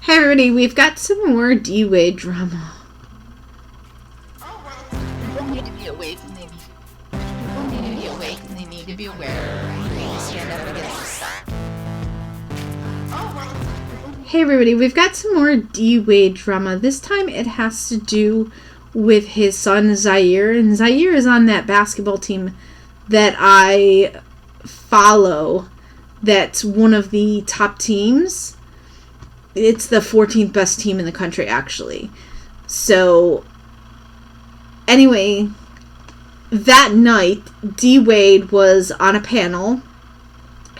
Hey everybody, we've got some more DWade drama. Oh, well, people need to be awake and they need to be aware. They need to stand up against the Hey everybody, we've got some more DWade drama. This time it has to do with his son Zaire, and Zaire is on that basketball team that I follow. That's one of the top teams. It's the 14th best team in the country, actually. So, anyway, that night, DWade was on a panel,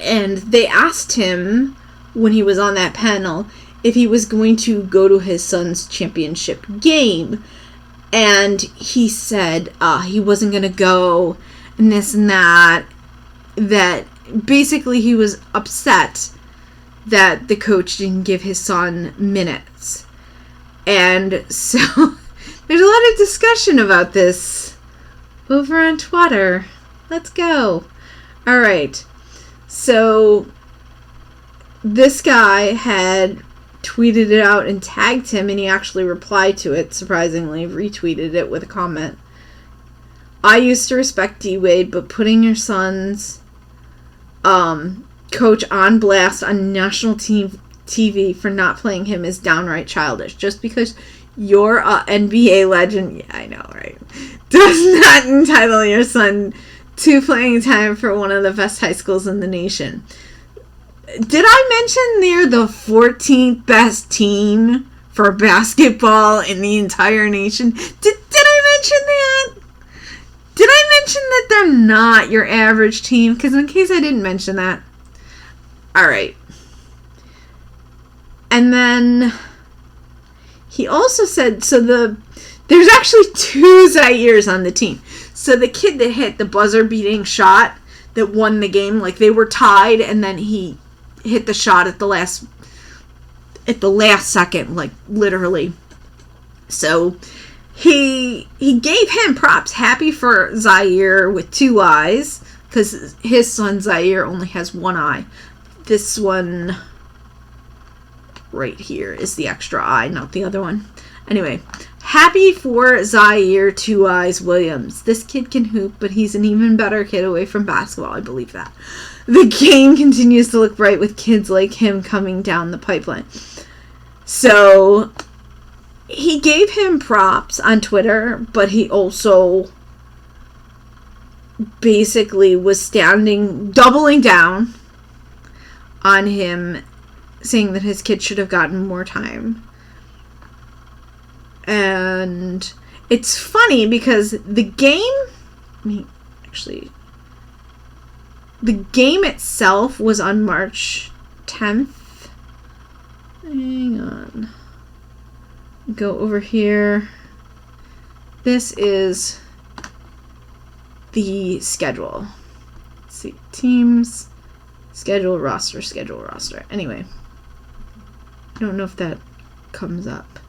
and they asked him, when he was on that panel, if he was going to go to his son's championship game. And he said he wasn't going to go, and this and that. That basically he was upset that the coach didn't give his son minutes. And so there's a lot of discussion about this over on Twitter. Let's go. Alright. So this guy had tweeted it out and tagged him, and he actually replied to it, surprisingly, retweeted it with a comment. I used to respect DWade, but putting your son's coach on blast on national TV for not playing him is downright childish. Just because you're a NBA legend, yeah, I know, right, does not entitle your son to playing time for one of the best high schools in the nation. Did I mention they're the 14th best team for basketball in the entire nation? Did I mention that? Did I mention that they're not your average team? Because in case I didn't mention that. Alright. And then he also said, there's actually two Zaires on the team. So the kid that hit the buzzer beating shot that won the game, like they were tied, and then he hit the shot at the last second, like literally. So he gave him props. Happy for Zaire with two eyes, because his son Zaire only has one eye. This one right here is the extra eye, not the other one. Anyway, happy for Zaire Two Eyes Williams. This kid can hoop, but he's an even better kid away from basketball. I believe that. The game continues to look bright with kids like him coming down the pipeline. So he gave him props on Twitter, but he also basically was doubling down on him, saying that his kid should have gotten more time. And it's funny because the game itself was on March 10th. Hang on. Go over here. This is the schedule. Let's see. Teams, schedule, roster. Anyway. I don't know if that comes up.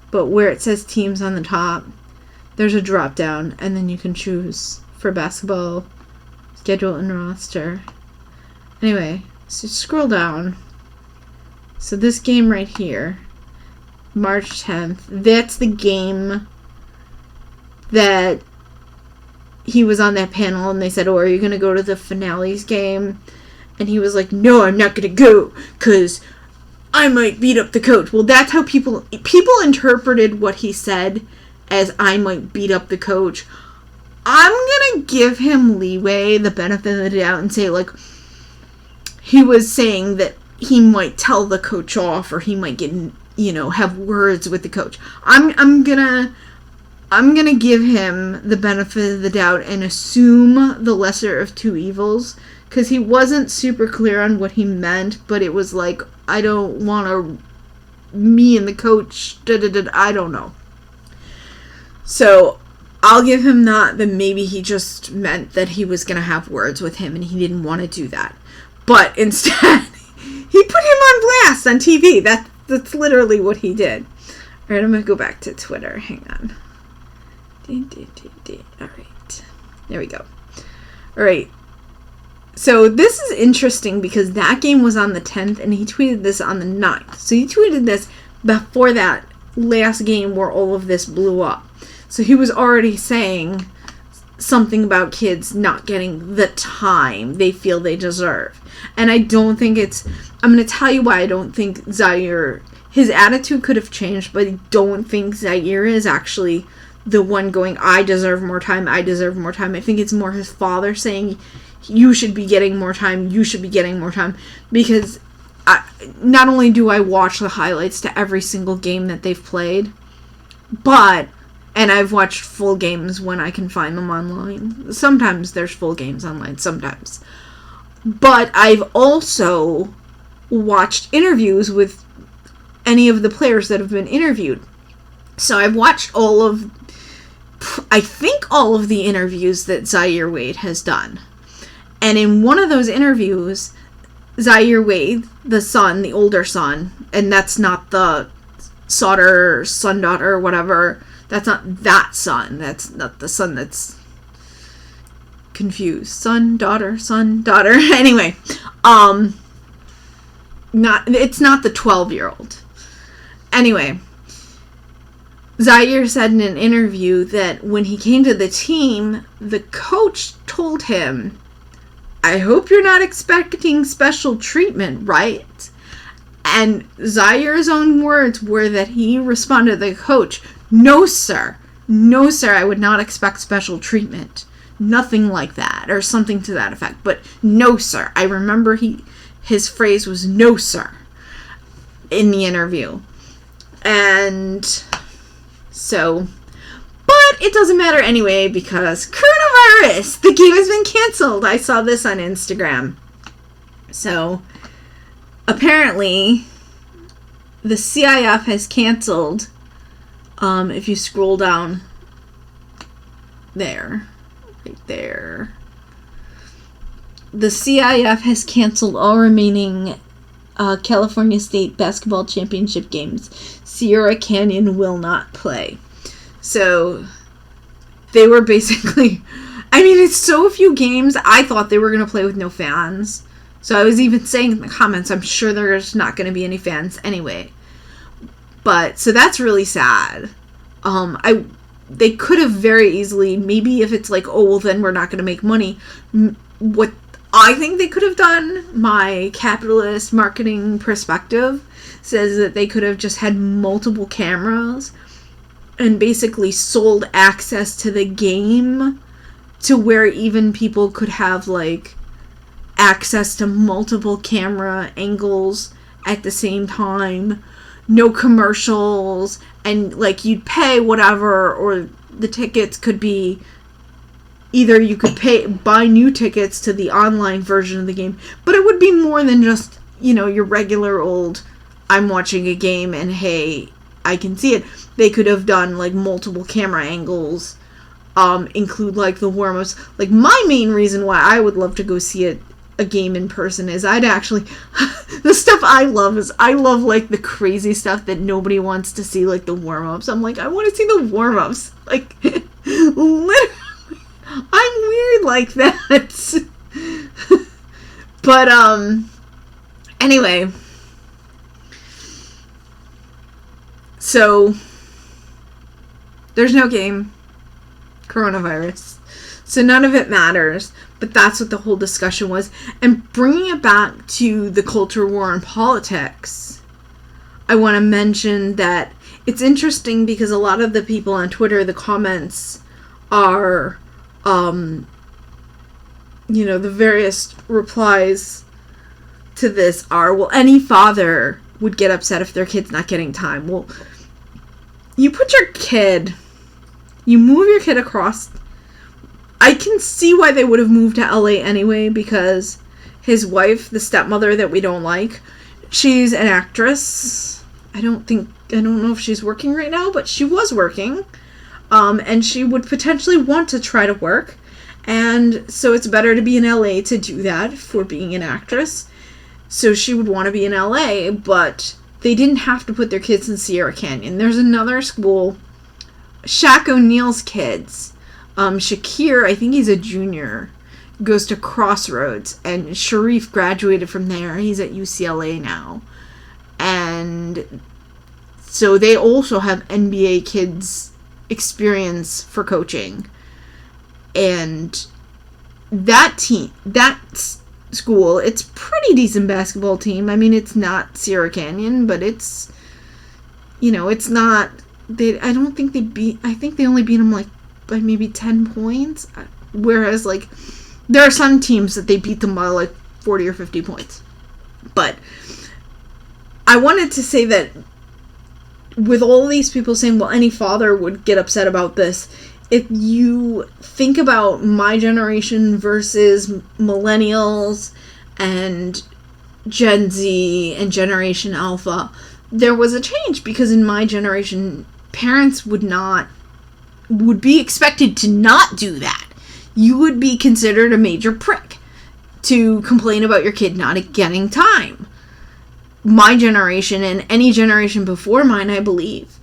But where it says teams on the top, there's a drop down, and then you can choose for basketball, schedule, and roster. Anyway, so scroll down. So this game right here, March 10th, that's the game that he was on that panel, and they said, oh, are you going to go to the finales game? And he was like, no, I'm not going to go, because I might beat up the coach. Well, that's how people interpreted what he said as I might beat up the coach. I'm going to give him leeway, the benefit of the doubt, and say, like, he was saying that he might tell the coach off, or he might get, have words with the coach. I'm gonna give him the benefit of the doubt and assume the lesser of two evils, because he wasn't super clear on what he meant, but it was like, I don't want me and the coach, I don't know. So I'll give him that maybe he just meant that he was going to have words with him and he didn't want to do that. But instead, he put him on blast on TV. That's literally what he did. All right, I'm going to go back to Twitter. Hang on. All right. There we go. All right. So this is interesting because that game was on the 10th and he tweeted this on the 9th. So he tweeted this before that last game where all of this blew up. So he was already saying something about kids not getting the time they feel they deserve. And I don't think I'm going to tell you why I don't think Zaire, his attitude could have changed, but I don't think Zaire is actually the one going, I deserve more time, I deserve more time. I think it's more his father saying, you should be getting more time, you should be getting more time. Because not only do I watch the highlights to every single game that they've played, and I've watched full games when I can find them online. Sometimes there's full games online, sometimes. But I've also watched interviews with any of the players that have been interviewed. So I've watched all of the interviews that Zaire Wade has done. And in one of those interviews, Zaire Wade, the son, the older son, and that's not the son, daughter, whatever, that's not that son. That's not the son that's confused. Son, daughter. Anyway, it's not the 12-year-old. Anyway, Zaire said in an interview that when he came to the team, the coach told him, I hope you're not expecting special treatment, right? And Zaire's own words were that he responded to the coach, no, sir. No, sir, I would not expect special treatment. Nothing like that, or something to that effect. But no, sir. I remember his phrase was no, sir, in the interview. And so, but it doesn't matter anyway because coronavirus, the game has been canceled. I saw this on Instagram. So, apparently, the CIF has canceled, if you scroll down there, right there, the CIF has canceled all remaining California State Basketball Championship games. Sierra Canyon will not play. So, they were basically, I mean, it's so few games, I thought they were going to play with no fans. So I was even saying in the comments, I'm sure there's not going to be any fans anyway. But, so that's really sad. They could have very easily, maybe if it's like, oh, well, then we're not going to make money. What I think they could have done, my capitalist marketing perspective, says that they could have just had multiple cameras and basically sold access to the game to where even people could have, like, access to multiple camera angles at the same time, no commercials, and, like, you'd pay whatever, or the tickets could be, either you could buy new tickets to the online version of the game, but it would be more than just, you know, your regular old, I'm watching a game and hey, I can see it. They could have done, like, multiple camera angles, include, like, the warm-ups. Like, my main reason why I would love to go see a game in person is I'd actually, the stuff I love is, I love, like, the crazy stuff that nobody wants to see, like, the warm-ups. I'm like, I want to see the warm-ups. Like, literally, I'm weird like that. But, anyway. So, there's no game. Coronavirus. So none of it matters. But that's what the whole discussion was. And bringing it back to the culture war and politics, I want to mention that it's interesting because a lot of the people on Twitter, the comments are, you know, the various replies to this are, well, any father would get upset if their kid's not getting time. Well, you move your kid across. I can see why they would have moved to LA anyway, because his wife, the stepmother that we don't like, she's an actress. I don't know if she's working right now, but she was working. And she would potentially want to try to work. And so it's better to be in LA to do that for being an actress. So she would want to be in LA, but they didn't have to put their kids in Sierra Canyon. There's another school, Shaq O'Neal's kids. Shakir, I think he's a junior, goes to Crossroads, and Sharif graduated from there. He's at UCLA now. And so they also have NBA kids experience for coaching. And that school, it's pretty decent basketball team. I mean, it's not Sierra Canyon, but it's, it's not, I think they only beat them, like, by maybe 10 points. Whereas, like, there are some teams that they beat them by, like, 40 or 50 points. But I wanted to say that with all these people saying, well, any father would get upset about this, if you think about my generation versus millennials and Gen Z and Generation Alpha, there was a change, because in my generation, parents would be expected to not do that. You would be considered a major prick to complain about your kid not getting time. My generation and any generation before mine, I believe,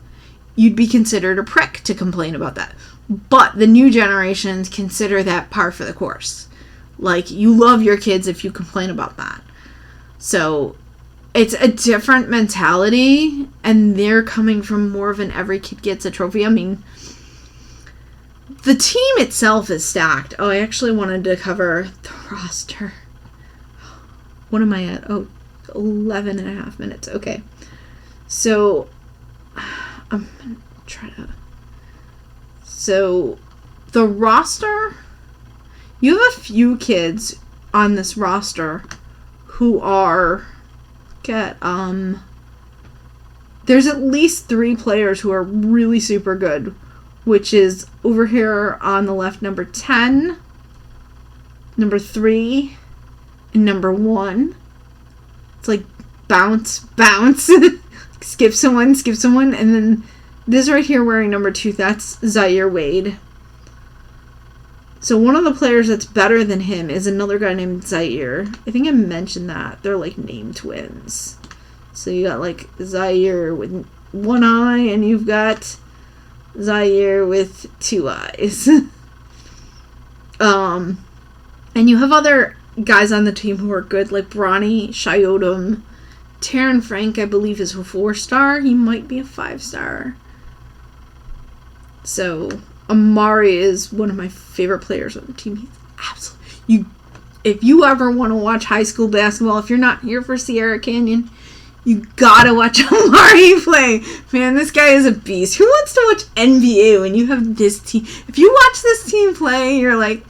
you'd be considered a prick to complain about that. But the new generations consider that par for the course. Like, you love your kids if you complain about that. So it's a different mentality, and they're coming from more of an every kid gets a trophy. I mean, the team itself is stacked. Oh, I actually wanted to cover the roster. What am I at? 11 and a half minutes. Okay. So, I'm going to try to... So, the roster... You have a few kids on this roster who are... There's at least 3 players who are really super good, which is over here on the left, number 10, number 3, and number 1. It's like bounce, skip someone, and then this right here wearing number 2, that's Zaire Wade. So one of the players that's better than him is another guy named Zaire. I think I mentioned that. They're like name twins. So you got like Zaire with 1 eye, and you've got Zaire with 2 eyes. And you have other guys on the team who are good, like Bronny Shyodom. Taryn Frank, I believe, is a 4-star. He might be a 5-star. So Amari is one of my favorite players on the team. He's absolutely... If you ever want to watch high school basketball, if you're not here for Sierra Canyon, you gotta watch Amari play. Man, this guy is a beast. Who wants to watch NBA when you have this team? If you watch this team play, you're like,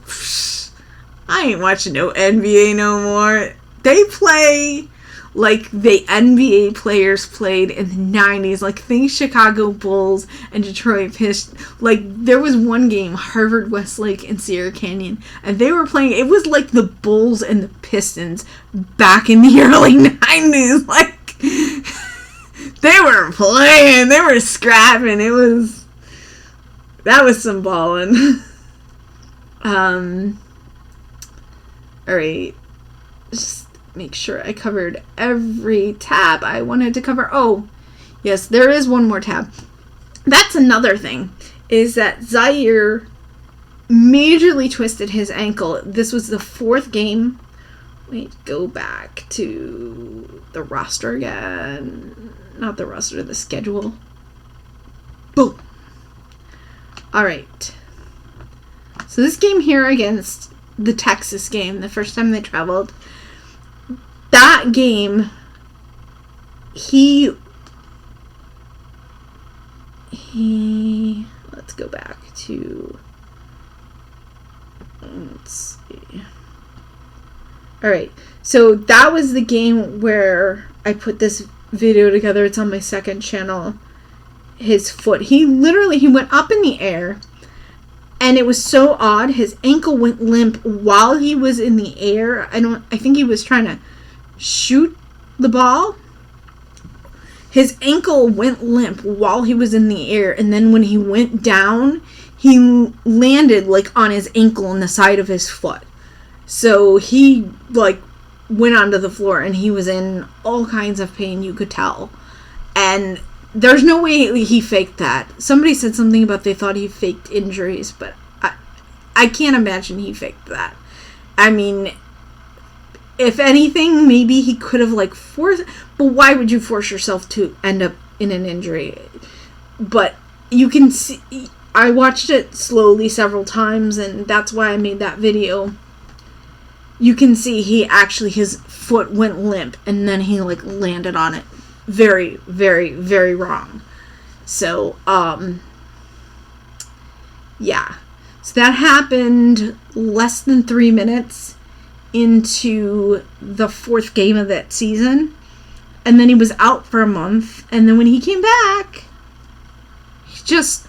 I ain't watching no NBA no more. They play like the NBA players played in the 90s. Like, think Chicago Bulls and Detroit Pistons. Like, there was one game, Harvard Westlake and Sierra Canyon, and they were playing, it was like the Bulls and the Pistons back in the early 90s. Like, they were playing, they were scrapping. That was some ballin'. Alright. Just make sure I covered every tab I wanted to cover. Oh, yes, there is one more tab. That's another thing, is that Zaire majorly twisted his ankle. This was the 4th game. Wait, go back to the roster again. Not the roster, the schedule. Boom. Alright. So this game here against the Texas game, the first time they traveled, that game, let's go back to, let's see. Alright, so that was the game where I put this video together. It's on my second channel. His foot, he went up in the air, and it was so odd. His ankle went limp while he was in the air. I think he was trying to shoot the ball. His ankle went limp while he was in the air, and then when he went down, he landed like on his ankle on the side of his foot. So he like went onto the floor, and he was in all kinds of pain, you could tell. And there's no way he faked that. Somebody said something about they thought he faked injuries, but I can't imagine he faked that. I mean, if anything, maybe he could have, like, forced... But why would you force yourself to end up in an injury? But you can see... I watched it slowly several times, and that's why I made that video. You can see his foot went limp, and then he, like, landed on it. Very, very, very wrong. So, yeah. So that happened less than 3 minutes into the 4th game of that season. And then he was out for a month. And then when he came back, he just...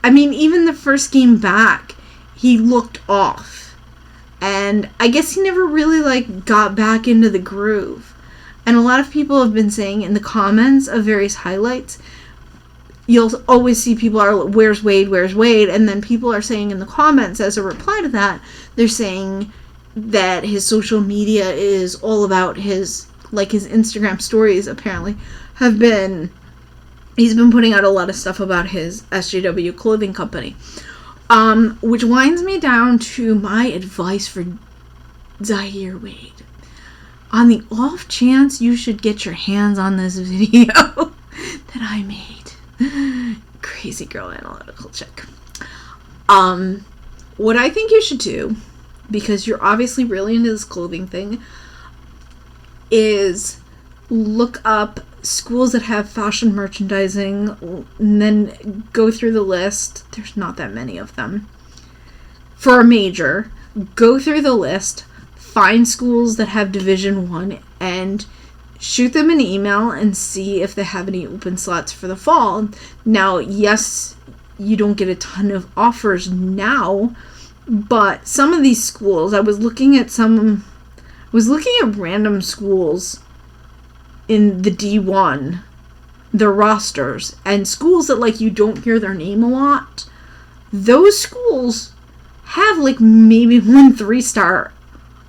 I mean, even the first game back, he looked off. And I guess he never really, like, got back into the groove. And a lot of people have been saying in the comments of various highlights, you'll always see people are, where's Wade, where's Wade? And then people are saying in the comments, as a reply to that, they're saying that his social media is all about his Instagram stories, apparently, he's been putting out a lot of stuff about his SJW clothing company. Which winds me down to my advice for Zaire Wade. On the off chance you should get your hands on this video that I made. Crazy girl analytical chick. What I think you should do, because you're obviously really into this clothing thing, is look up schools that have fashion merchandising and then go through the list. There's not that many of them. For a major, go through the list, find schools that have Division 1 and shoot them an email and see if they have any open slots for the fall. Now, yes, you don't get a ton of offers now, but some of these schools, I was looking at random schools in the D1, their rosters, and schools that, like, you don't hear their name a lot. Those schools have, like, maybe 1 3-star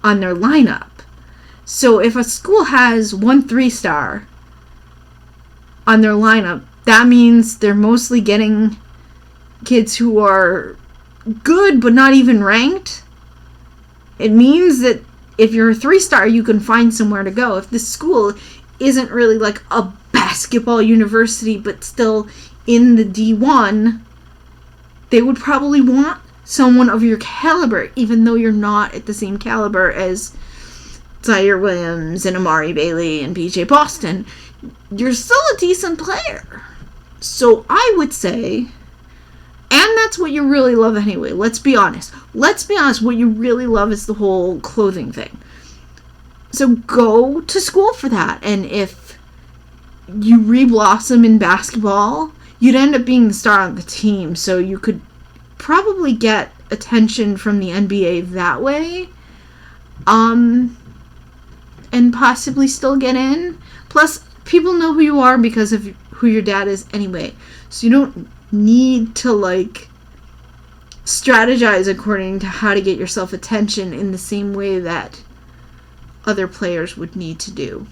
on their lineup. So if a school has 1 3-star on their lineup, that means they're mostly getting kids who are good but not even ranked. It means that if you're a 3-star, you can find somewhere to go. If this school isn't really like a basketball university but still in the D1, they would probably want someone of your caliber, even though you're not at the same caliber as Zaire Williams and Amari Bailey and BJ Boston. You're still a decent player. So I would say, and that's what you really love anyway, let's be honest, what you really love is the whole clothing thing. So go to school for that, and if you re-blossom in basketball, you'd end up being the star on the team, so you could probably get attention from the NBA that way, and possibly still get in. Plus, people know who you are because of who your dad is anyway, so you don't need to, like, strategize according to how to get yourself attention in the same way that other players would need to do.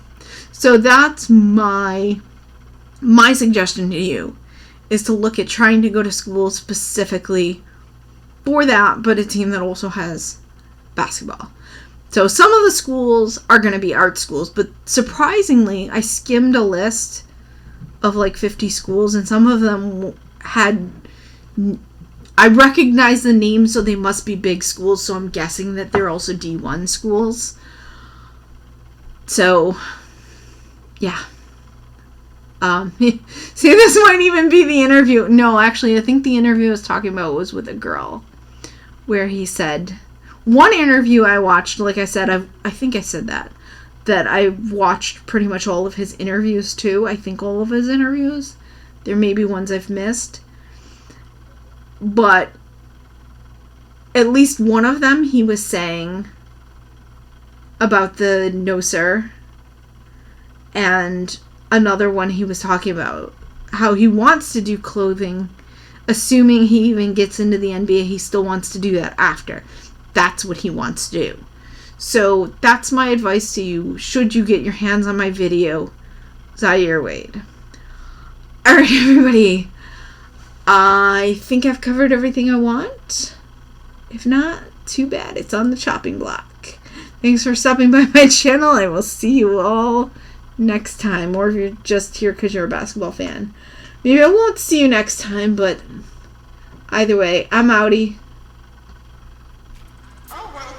So that's my suggestion to you, is to look at trying to go to school specifically for that, but a team that also has basketball. So some of the schools are going to be art schools, but surprisingly, I skimmed a list of like 50 schools, and some of them I recognize the names, so they must be big schools, so I'm guessing that they're also D1 schools. So, yeah. See, this might even be the interview. No, actually, I think the interview I was talking about was with a girl, where he said, one interview I watched, like I said, I think I said that I watched pretty much all of his interviews too. I think all of his interviews. There may be ones I've missed. But at least one of them, he was saying about the no sir, and another one he was talking about how he wants to do clothing, assuming he even gets into the NBA. He still wants to do that after. That's what he wants to do. So that's my advice to you, should you get your hands on my video, Zaire Wade. Alright, everybody, I think I've covered everything I want. If not, too bad. It's on the chopping block. Thanks for stopping by my channel. I will see you all next time. Or if you're just here because you're a basketball fan. Maybe I won't see you next time, but either way, I'm outie.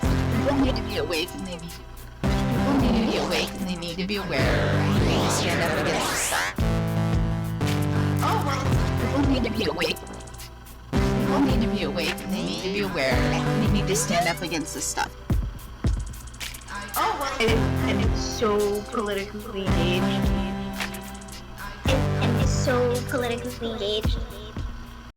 People need to be awake and they need to be aware. They need to stand up against the stuff. People need to be awake. People need to be awake and they need to be aware. They need to stand up against this stuff. And it's so politically engaged. And is so politically engaged.